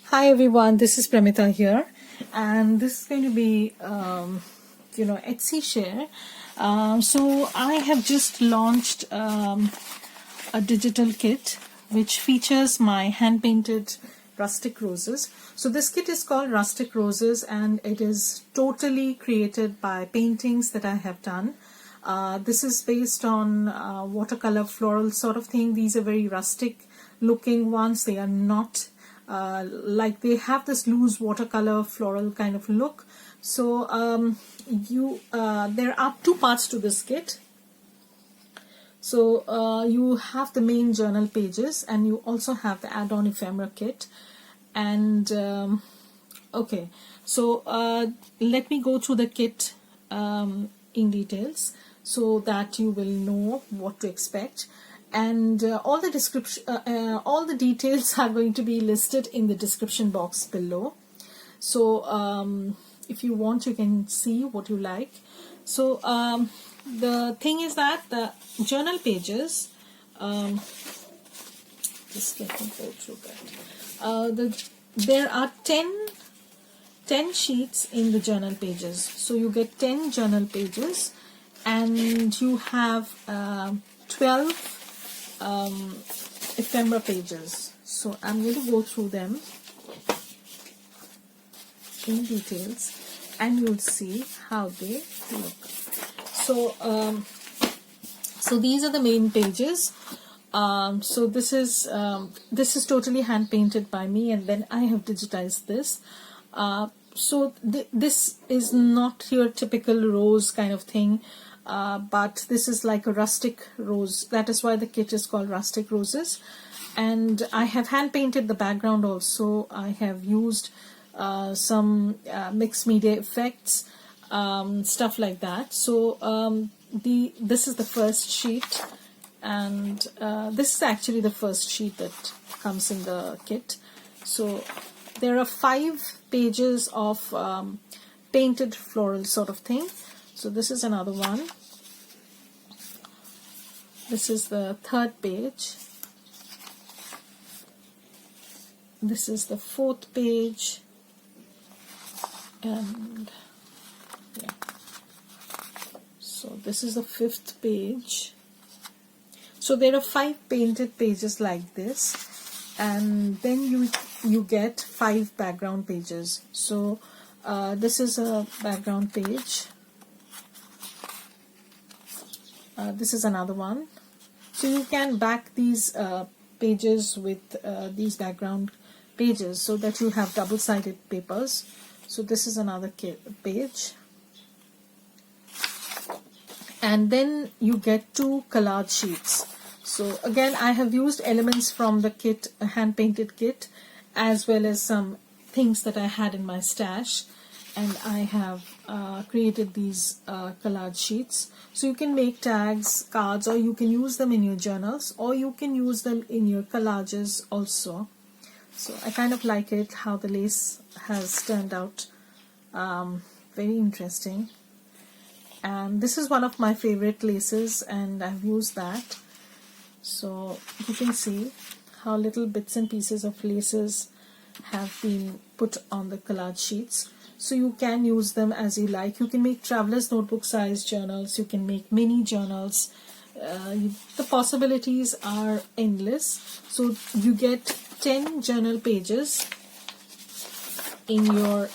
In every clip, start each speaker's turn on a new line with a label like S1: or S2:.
S1: Hi everyone, this is Pramita here, and this is going to be Etsy share. So I have just launched a digital kit which features my hand painted rustic roses. So this kit is called Rustic Roses, and it is totally created by paintings that I have done. This is based on watercolor floral sort of thing. These are very rustic looking ones. They are not like they have this loose watercolor floral kind of look. So there are two parts to this kit. So you have the main journal pages, and you also have the add-on ephemera kit. And okay, so let me go through the kit in details so that you will know what to expect. And all the description, all the details are going to be listed in the description box below. So if you want, you can see what you like. So the thing is that the journal pages, just let me go through that. There are 10 sheets in the journal pages. So you get 10 journal pages, and you have 12 ephemera pages. So I'm going to go through them in details, and you'll see how they look. So these are the main pages. So this is totally hand painted by me, and then I have digitized this. So this is not your typical rose kind of thing. But this is like a rustic rose. That is why the kit is called Rustic Roses. And I have hand painted the background also. I have used some mixed media effects, stuff like that. So this is the first sheet, and this is actually the first sheet that comes in the kit. So there are 5 pages of painted floral sort of thing. So this is another one. This is the 3rd page. This is the 4th page. And yeah. So this is the 5th page. So there are 5 painted pages like this. And then you get 5 background pages. So this is a background page. This is another one. So you can back these pages with these background pages so that you have double-sided papers. So this is another page. And then you get 2 collage sheets. So again, I have used elements from the kit, a hand-painted kit, as well as some things that I had in my stash. And I have created these collage sheets. So you can make tags, cards, or you can use them in your journals, or you can use them in your collages also. So I kind of like it, how the lace has turned out. Very interesting. And this is one of my favorite laces, and I've used that. So you can see how little bits and pieces of laces have been put on the collage sheets. So you can use them as you like. You can make traveler's notebook size journals. You can make mini journals. The possibilities are endless. So you get 10 journal pages in your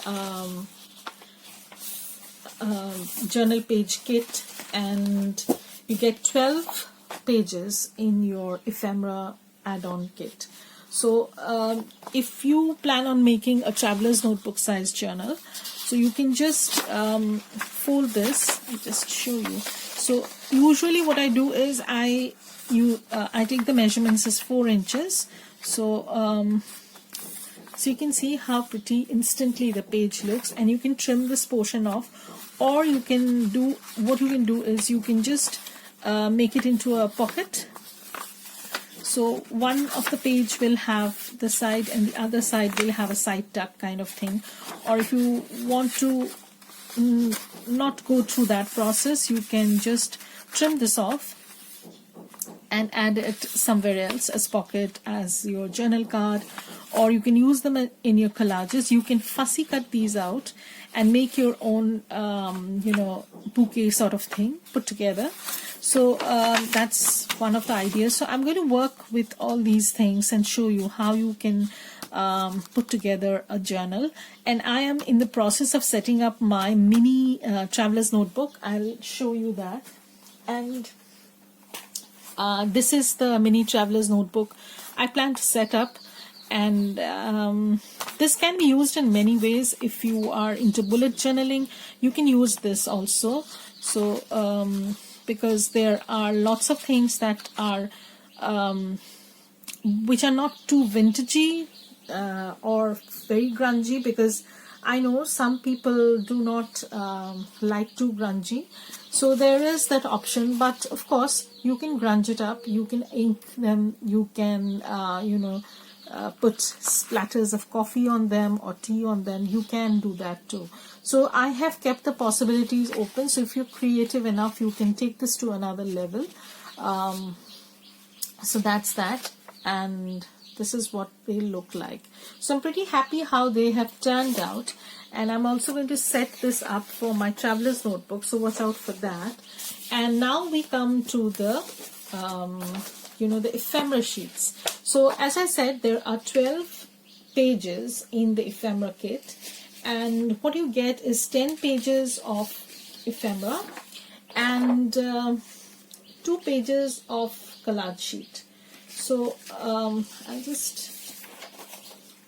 S1: journal page kit, and you get 12 pages in your ephemera add-on kit. So if you plan on making a traveler's notebook size journal, so you can just fold this. I'll just show you. So usually what I do is I take the measurements as 4 inches. So so you can see how pretty instantly the page looks, and you can trim this portion off, or you can do what you can do is you can just make it into a pocket. So one of the page will have the side, and the other side will have a side tuck kind of thing. Or if you want to not go through that process, you can just trim this off and add it somewhere else as pocket, as your journal card, or you can use them in your collages. You can fussy cut these out and make your own bouquet sort of thing put together. So that's one of the ideas. So I'm going to work with all these things and show you how you can put together a journal. And I am in the process of setting up my mini traveler's notebook. I'll show you that. And this is the mini traveler's notebook I plan to set up. And this can be used in many ways. If you are into bullet journaling, you can use this also. So because there are lots of things that are which are not too vintagey or very grungy, because I know some people do not like too grungy. So there is that option, but of course you can grunge it up, you can ink them, you can put splatters of coffee on them or tea on them. You can do that too. So I have kept the possibilities open. So if you're creative enough, you can take this to another level. So that's that. And this is what they look like. So I'm pretty happy how they have turned out. And I'm also going to set this up for my traveler's notebook. So watch out for that. And now we come to the the ephemera sheets. So as I said, there are 12 pages in the ephemera kit, and what you get is 10 pages of ephemera and 2 pages of collage sheet. So I'll just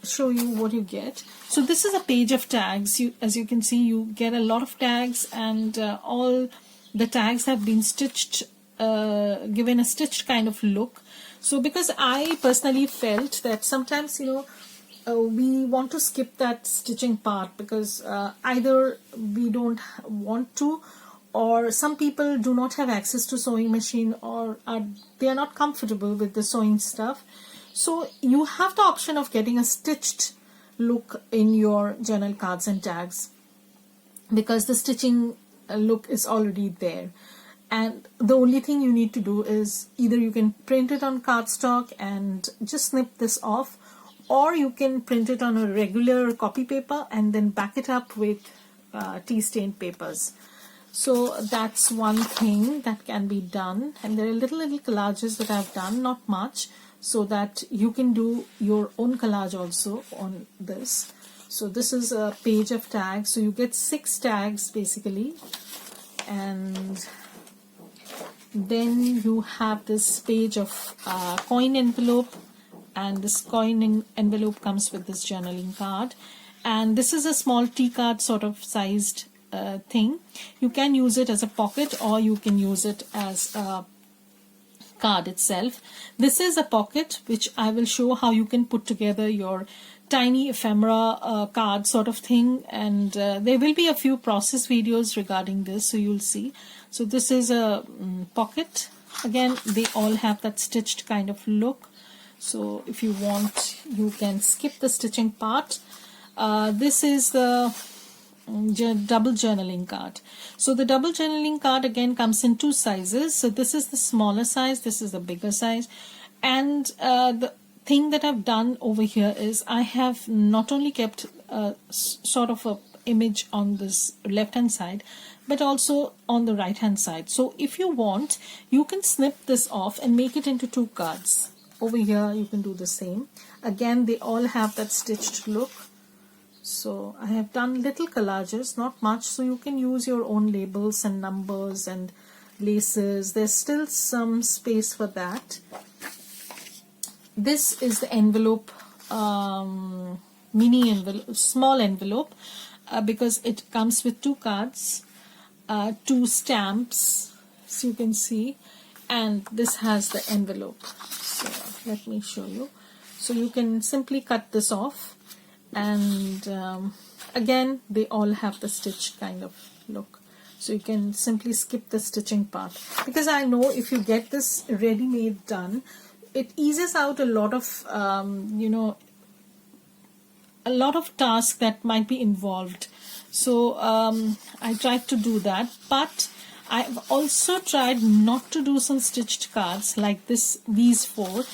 S1: show you what you get. So this is a page of tags. As you can see, you get a lot of tags, and all the tags have been stitched, given a stitched kind of look. So because I personally felt that sometimes we want to skip that stitching part, because either we don't want to, or some people do not have access to sewing machine, or they are not comfortable with the sewing stuff. So you have the option of getting a stitched look in your journal cards and tags, because the stitching look is already there. And the only thing you need to do is either you can print it on cardstock and just snip this off, or you can print it on a regular copy paper and then back it up with tea stained papers. So that's one thing that can be done. And there are little collages that I've done, not much, so that you can do your own collage also on this. So this is a page of tags. So you get 6 tags basically, and then you have this page of coin envelope, and this coin envelope comes with this journaling card, and this is a small tea card sort of sized thing. You can use it as a pocket, or you can use it as a card itself. This is a pocket which I will show how you can put together your tiny ephemera card sort of thing, and there will be a few process videos regarding this, so you'll see. So this is a pocket. Again, they all have that stitched kind of look. So if you want, you can skip the stitching part. This is the double journaling card. So the double journaling card again comes in 2 sizes. So this is the smaller size, this is the bigger size. And the thing that I've done over here is I have not only kept sort of a image on this left hand side, but also on the right hand side. So if you want, you can snip this off and make it into 2 cards. Over here you can do the same. Again, they all have that stitched look. So I have done little collages, not much, so you can use your own labels and numbers and laces. There's still some space for that. This is the envelope, mini envelope, small envelope, because it comes with 2 cards, 2 stamps, so you can see, and this has the envelope. So let me show you. So you can simply cut this off, and again they all have the stitched kind of look. So you can simply skip the stitching part, because I know if you get this ready-made done, it eases out a lot of a lot of tasks that might be involved. So I tried to do that, but I've also tried not to do some stitched cards like this. These four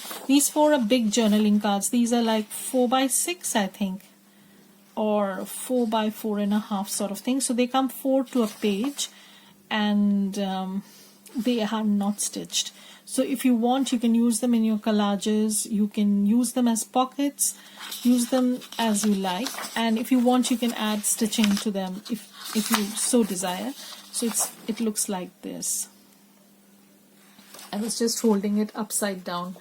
S1: are big journaling cards. These are like 4x6, I think, or 4x4.5 sort of thing. So they come 4 to a page, and they are not stitched. So if you want, you can use them in your collages. You can use them as pockets. Use them as you like, and if you want, you can add stitching to them if you so desire. So it looks like this. I was just holding it upside down.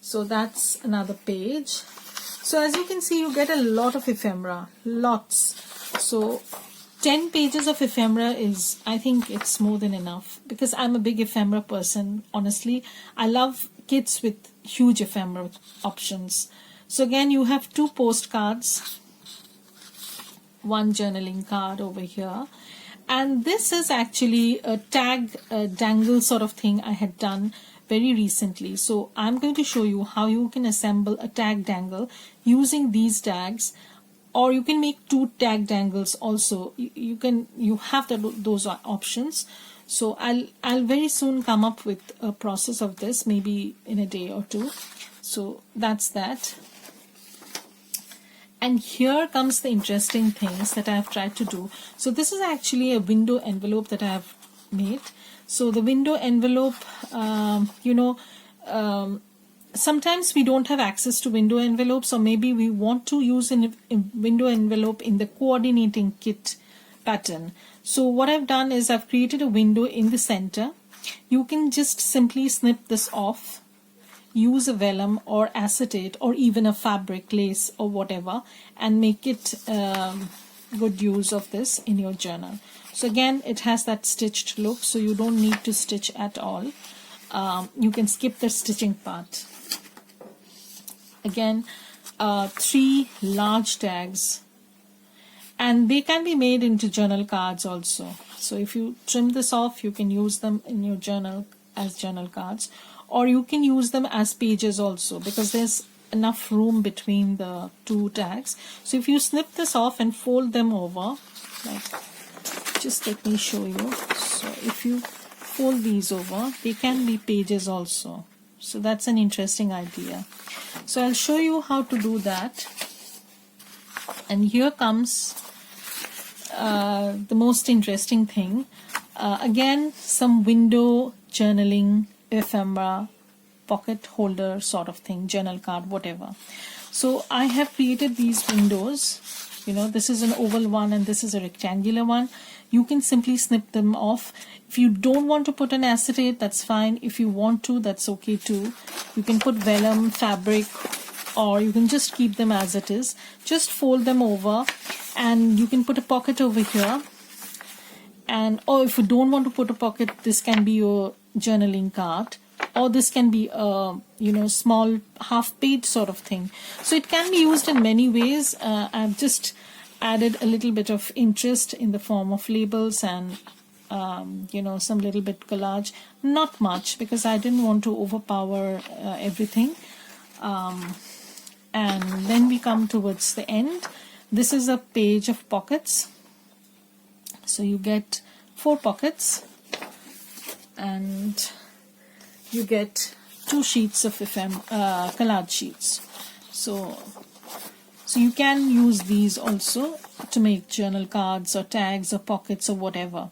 S1: So that's another page. So as you can see, you get a lot of ephemera, lots. So 10 pages of ephemera is, I think it's more than enough, because I'm a big ephemera person, honestly. I love kits with huge ephemera options. So again, you have 2 postcards, 1 journaling card over here, and this is actually a tag dangle sort of thing I had done very recently. So I'm going to show you how you can assemble a tag dangle using these tags, or you can make 2 tag dangles also. You have those options. So I'll very soon come up with a process of this, maybe in a day or 2. So that's that. And here comes the interesting things that I have tried to do. So this is actually a window envelope that I have made. So the window envelope, sometimes we don't have access to window envelopes, or maybe we want to use a window envelope in the coordinating kit pattern. So what I've done is I've created a window in the center. You can just simply snip this off, use a vellum or acetate or even a fabric, lace or whatever, and make it good use of this in your journal. So again, it has that stitched look, so you don't need to stitch at all. You can skip the stitching part. Again, 3 large tags, and they can be made into journal cards also. So if you trim this off, you can use them in your journal as journal cards, or you can use them as pages also, because there's enough room between the 2 tags. So if you snip this off and fold them over, like, just let me show you. So if you fold these over, they can be pages also. So that's an interesting idea. So I'll show you how to do that. And here comes the most interesting thing. Again, some window journaling ephemera, pocket holder sort of thing, journal card, whatever. So I have created these windows. This is an oval one and this is a rectangular one. You can simply snip them off. If you don't want to put an acetate, that's fine. If you want to, that's okay too. You can put vellum, fabric, or you can just keep them as it is. Just fold them over, and you can put a pocket over here. Or if you don't want to put a pocket, this can be your journaling card, or this can be a small half-page sort of thing. So it can be used in many ways. I've just added a little bit of interest in the form of labels and some little bit collage. Not much, because I didn't want to overpower everything. And then we come towards the end. This is a page of pockets. So you get 4 pockets, and you get 2 sheets of collage sheets. So you can use these also to make journal cards or tags or pockets or whatever.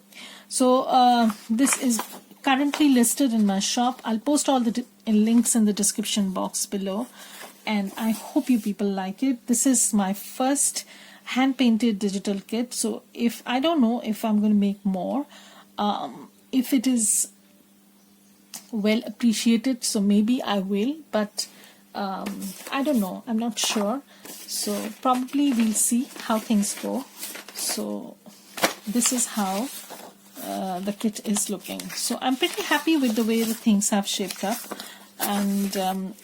S1: So this is currently listed in my shop. I'll post all the links in the description box below, and I hope you people like it. This is my first hand-painted digital kit, so I don't know if I'm going to make more. If it is well appreciated, so maybe I will, but I don't know, I'm not sure. So probably we'll see how things go. So this is how the kit is looking. So I'm pretty happy with the way the things have shaped up, and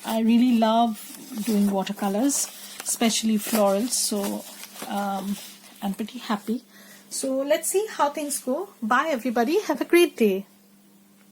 S1: I really love doing watercolors, especially florals. So I'm pretty happy. So let's see how things go. Bye everybody, have a great day.